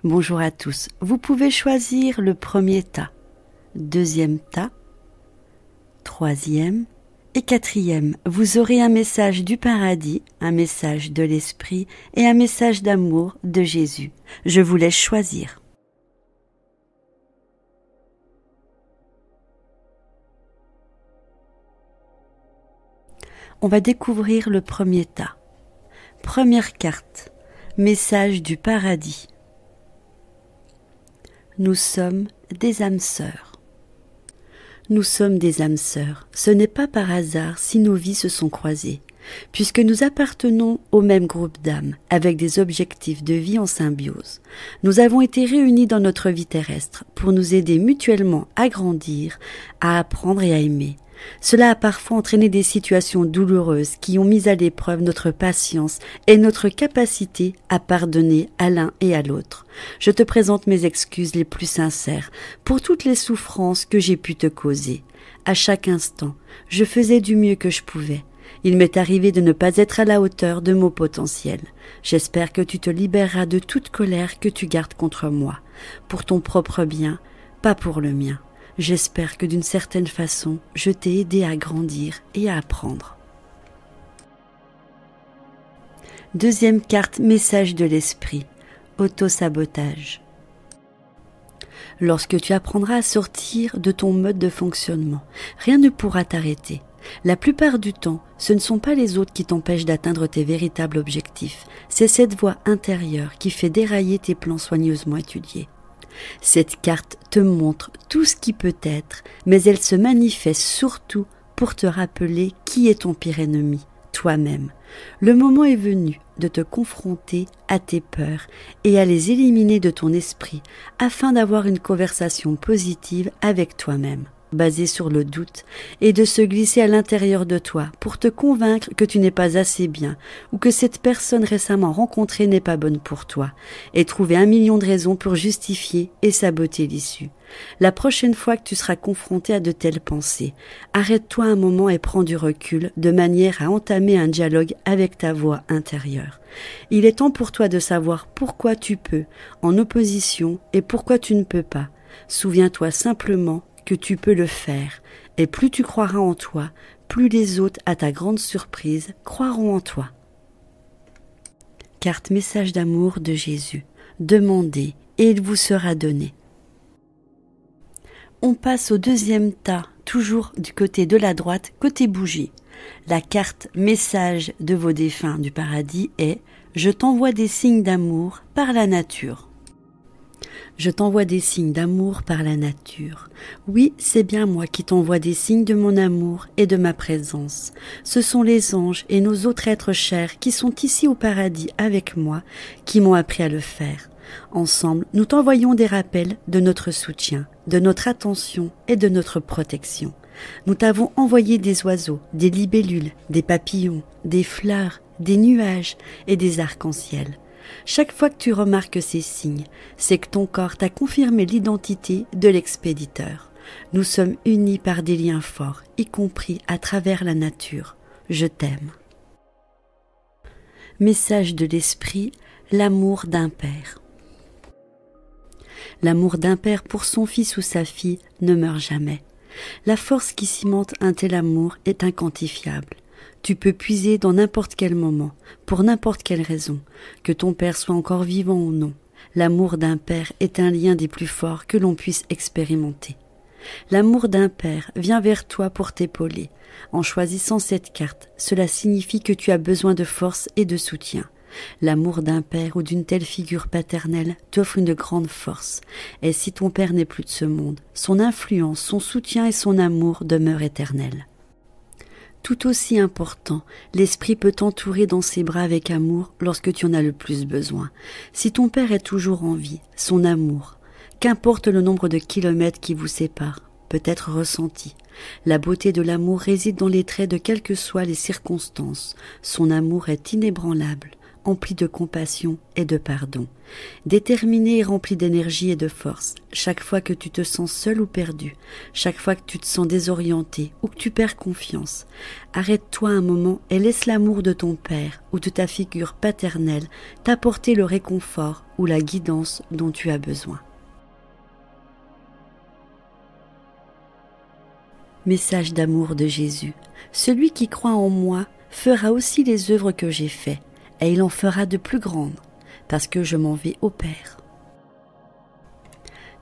Bonjour à tous. Vous pouvez choisir le premier tas, deuxième tas, troisième et quatrième. Vous aurez un message du paradis, un message de l'esprit et un message d'amour de Jésus. Je vous laisse choisir. On va découvrir le premier tas. Première carte, message du paradis. Nous sommes des âmes sœurs. Nous sommes des âmes sœurs. Ce n'est pas par hasard si nos vies se sont croisées, puisque nous appartenons au même groupe d'âmes, avec des objectifs de vie en symbiose. Nous avons été réunis dans notre vie terrestre pour nous aider mutuellement à grandir, à apprendre et à aimer. Cela a parfois entraîné des situations douloureuses qui ont mis à l'épreuve notre patience et notre capacité à pardonner à l'un et à l'autre. Je te présente mes excuses les plus sincères pour toutes les souffrances que j'ai pu te causer. À chaque instant, je faisais du mieux que je pouvais. Il m'est arrivé de ne pas être à la hauteur de mon potentiel. J'espère que tu te libéreras de toute colère que tu gardes contre moi, pour ton propre bien, pas pour le mien. J'espère que d'une certaine façon, je t'ai aidé à grandir et à apprendre. Deuxième carte, message de l'esprit, autosabotage. Lorsque tu apprendras à sortir de ton mode de fonctionnement, rien ne pourra t'arrêter. La plupart du temps, ce ne sont pas les autres qui t'empêchent d'atteindre tes véritables objectifs. C'est cette voix intérieure qui fait dérailler tes plans soigneusement étudiés. Cette carte te montre tout ce qui peut être, mais elle se manifeste surtout pour te rappeler qui est ton pire ennemi, toi-même. Le moment est venu de te confronter à tes peurs et à les éliminer de ton esprit afin d'avoir une conversation positive avec toi-même, basée sur le doute, et de se glisser à l'intérieur de toi pour te convaincre que tu n'es pas assez bien ou que cette personne récemment rencontrée n'est pas bonne pour toi, et trouver 1 million de raisons pour justifier et saboter l'issue. La prochaine fois que tu seras confronté à de telles pensées, arrête-toi un moment et prends du recul de manière à entamer un dialogue avec ta voix intérieure. Il est temps pour toi de savoir pourquoi tu peux en opposition et pourquoi tu ne peux pas. Souviens-toi simplement que tu peux le faire, et plus tu croiras en toi, plus les autres, à ta grande surprise, croiront en toi. Carte message d'amour de Jésus. Demandez, et il vous sera donné. On passe au deuxième tas, toujours du côté de la droite, côté bougie. La carte message de vos défunts du paradis est « Je t'envoie des signes d'amour par la nature ». Je t'envoie des signes d'amour par la nature. Oui, c'est bien moi qui t'envoie des signes de mon amour et de ma présence. Ce sont les anges et nos autres êtres chers qui sont ici au paradis avec moi, qui m'ont appris à le faire. Ensemble, nous t'envoyons des rappels de notre soutien, de notre attention et de notre protection. Nous t'avons envoyé des oiseaux, des libellules, des papillons, des fleurs, des nuages et des arcs-en-ciel. Chaque fois que tu remarques ces signes, c'est que ton corps t'a confirmé l'identité de l'expéditeur. Nous sommes unis par des liens forts, y compris à travers la nature. Je t'aime. Message de l'esprit, l'amour d'un père. L'amour d'un père pour son fils ou sa fille ne meurt jamais. La force qui cimente un tel amour est inquantifiable. Tu peux puiser dans n'importe quel moment, pour n'importe quelle raison, que ton père soit encore vivant ou non. L'amour d'un père est un lien des plus forts que l'on puisse expérimenter. L'amour d'un père vient vers toi pour t'épauler. En choisissant cette carte, cela signifie que tu as besoin de force et de soutien. L'amour d'un père ou d'une telle figure paternelle t'offre une grande force. Et si ton père n'est plus de ce monde, son influence, son soutien et son amour demeurent éternels. Tout aussi important, l'esprit peut t'entourer dans ses bras avec amour lorsque tu en as le plus besoin. Si ton père est toujours en vie, son amour, qu'importe le nombre de kilomètres qui vous séparent, peut être ressenti. La beauté de l'amour réside dans les traits de quelles que soient les circonstances. Son amour est inébranlable. empli de compassion et de pardon, déterminé et rempli d'énergie et de force. Chaque fois que tu te sens seul ou perdu, chaque fois que tu te sens désorienté ou que tu perds confiance, arrête-toi un moment et laisse l'amour de ton père ou de ta figure paternelle t'apporter le réconfort ou la guidance dont tu as besoin. Message d'amour de Jésus. Celui qui croit en moi fera aussi les œuvres que j'ai faites, et il en fera de plus grandes, parce que je m'en vais au Père.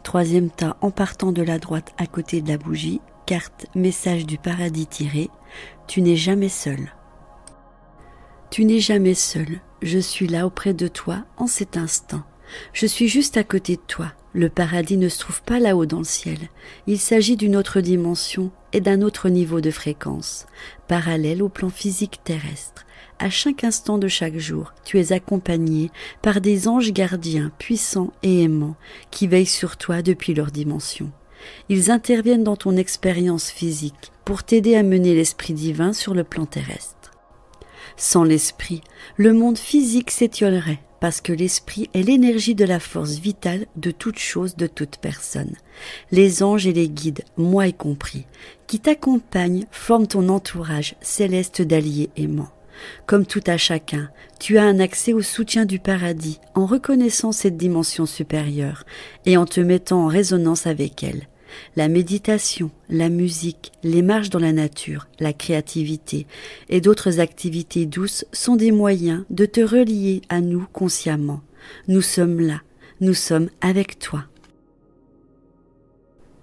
Troisième tas en partant de la droite à côté de la bougie, carte message du paradis tiré, tu n'es jamais seul. Tu n'es jamais seul, je suis là auprès de toi en cet instant. Je suis juste à côté de toi. Le paradis ne se trouve pas là-haut dans le ciel. Il s'agit d'une autre dimension et d'un autre niveau de fréquence, parallèle au plan physique terrestre. À chaque instant de chaque jour, tu es accompagné par des anges gardiens puissants et aimants qui veillent sur toi depuis leur dimension. Ils interviennent dans ton expérience physique pour t'aider à mener l'esprit divin sur le plan terrestre. Sans l'esprit, le monde physique s'étiolerait, parce que l'esprit est l'énergie de la force vitale de toute chose, de toute personne. Les anges et les guides, moi y compris, qui t'accompagnent, forment ton entourage céleste d'alliés aimants. Comme tout à chacun, tu as un accès au soutien du paradis en reconnaissant cette dimension supérieure et en te mettant en résonance avec elle. La méditation, la musique, les marches dans la nature, la créativité et d'autres activités douces sont des moyens de te relier à nous consciemment. Nous sommes là, nous sommes avec toi.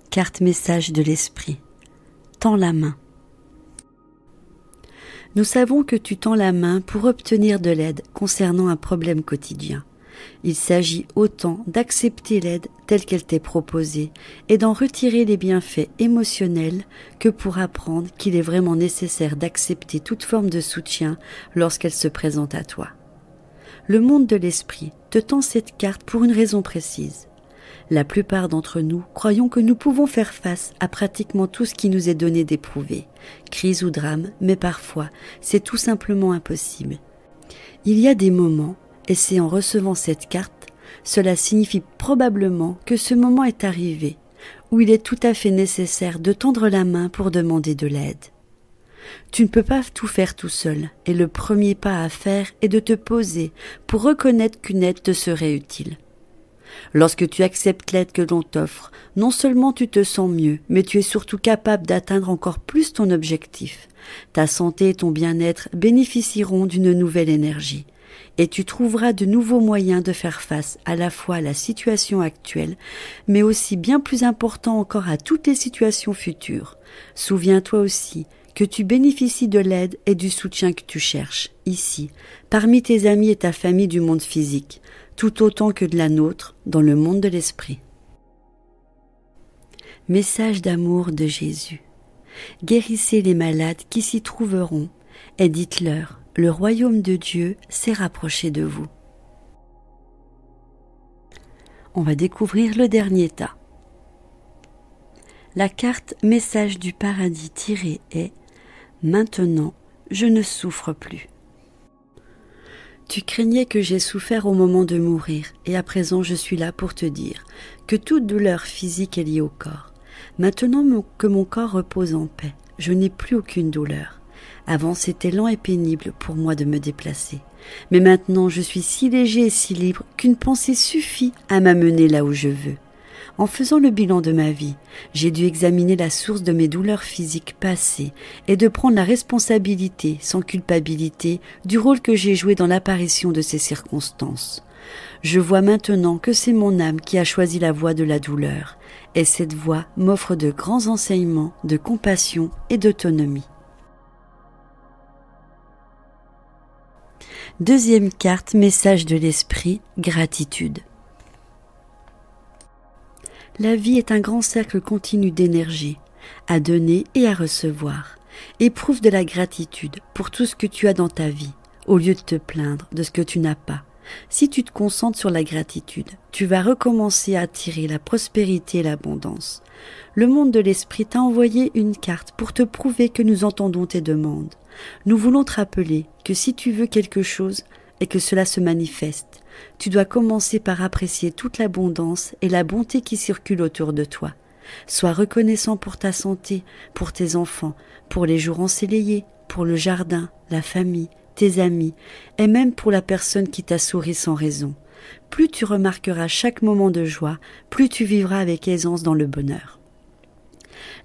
Carte message de l'esprit. Tends la main. Nous savons que tu tends la main pour obtenir de l'aide concernant un problème quotidien. Il s'agit autant d'accepter l'aide telle qu'elle t'est proposée et d'en retirer les bienfaits émotionnels que pour apprendre qu'il est vraiment nécessaire d'accepter toute forme de soutien lorsqu'elle se présente à toi. Le monde de l'esprit te tend cette carte pour une raison précise. La plupart d'entre nous croyons que nous pouvons faire face à pratiquement tout ce qui nous est donné d'éprouver, crise ou drame, mais parfois c'est tout simplement impossible. Il y a des moments, et c'est en recevant cette carte, cela signifie probablement que ce moment est arrivé, où il est tout à fait nécessaire de tendre la main pour demander de l'aide. Tu ne peux pas tout faire tout seul, et le premier pas à faire est de te poser pour reconnaître qu'une aide te serait utile. Lorsque tu acceptes l'aide que l'on t'offre, non seulement tu te sens mieux, mais tu es surtout capable d'atteindre encore plus ton objectif. Ta santé et ton bien-être bénéficieront d'une nouvelle énergie. Et tu trouveras de nouveaux moyens de faire face à la fois à la situation actuelle, mais aussi bien plus important encore à toutes les situations futures. Souviens-toi aussi que tu bénéficies de l'aide et du soutien que tu cherches, ici, parmi tes amis et ta famille du monde physique, tout autant que de la nôtre dans le monde de l'esprit. Message d'amour de Jésus. Guérissez les malades qui s'y trouveront et dites-leur: le royaume de Dieu s'est rapproché de vous. On va découvrir le dernier tas. La carte message du paradis tiré est: maintenant, je ne souffre plus. Tu craignais que j'aie souffert au moment de mourir, et à présent je suis là pour te dire que toute douleur physique est liée au corps. Maintenant que mon corps repose en paix, je n'ai plus aucune douleur. Avant, c'était lent et pénible pour moi de me déplacer. Mais maintenant, je suis si léger et si libre qu'une pensée suffit à m'amener là où je veux. En faisant le bilan de ma vie, j'ai dû examiner la source de mes douleurs physiques passées et de prendre la responsabilité, sans culpabilité, du rôle que j'ai joué dans l'apparition de ces circonstances. Je vois maintenant que c'est mon âme qui a choisi la voie de la douleur, et cette voie m'offre de grands enseignements de compassion et d'autonomie. Deuxième carte, message de l'esprit, gratitude. La vie est un grand cercle continu d'énergie, à donner et à recevoir. Éprouve de la gratitude pour tout ce que tu as dans ta vie, au lieu de te plaindre de ce que tu n'as pas. Si tu te concentres sur la gratitude, tu vas recommencer à attirer la prospérité et l'abondance. Le monde de l'esprit t'a envoyé une carte pour te prouver que nous entendons tes demandes. Nous voulons te rappeler que si tu veux quelque chose, et que cela se manifeste. Tu dois commencer par apprécier toute l'abondance et la bonté qui circulent autour de toi. Sois reconnaissant pour ta santé, pour tes enfants, pour les jours ensoleillés, pour le jardin, la famille, tes amis, et même pour la personne qui t'a souri sans raison. Plus tu remarqueras chaque moment de joie, plus tu vivras avec aisance dans le bonheur.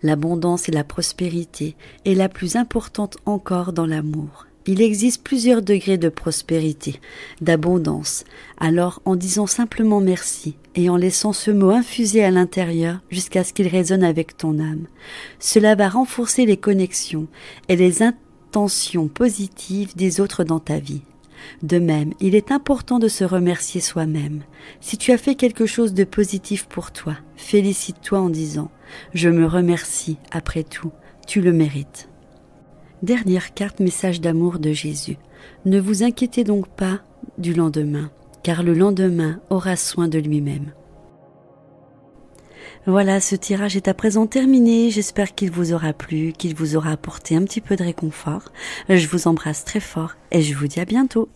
L'abondance et la prospérité est la plus importante encore dans l'amour. Il existe plusieurs degrés de prospérité, d'abondance. Alors, en disant simplement merci et en laissant ce mot infuser à l'intérieur jusqu'à ce qu'il résonne avec ton âme, cela va renforcer les connexions et les intentions positives des autres dans ta vie. De même, il est important de se remercier soi-même. Si tu as fait quelque chose de positif pour toi, félicite-toi en disant « Je me remercie, après tout, tu le mérites ». Dernière carte message d'amour de Jésus. Ne vous inquiétez donc pas du lendemain, car le lendemain aura soin de lui-même. Voilà, ce tirage est à présent terminé. J'espère qu'il vous aura plu, qu'il vous aura apporté un petit peu de réconfort. Je vous embrasse très fort et je vous dis à bientôt.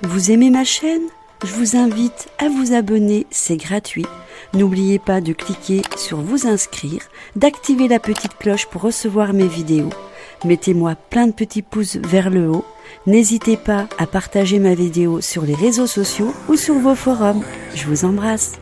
Vous aimez ma chaîne ? Je vous invite à vous abonner, c'est gratuit. N'oubliez pas de cliquer sur vous inscrire, d'activer la petite cloche pour recevoir mes vidéos. Mettez-moi plein de petits pouces vers le haut. N'hésitez pas à partager ma vidéo sur les réseaux sociaux ou sur vos forums. Je vous embrasse.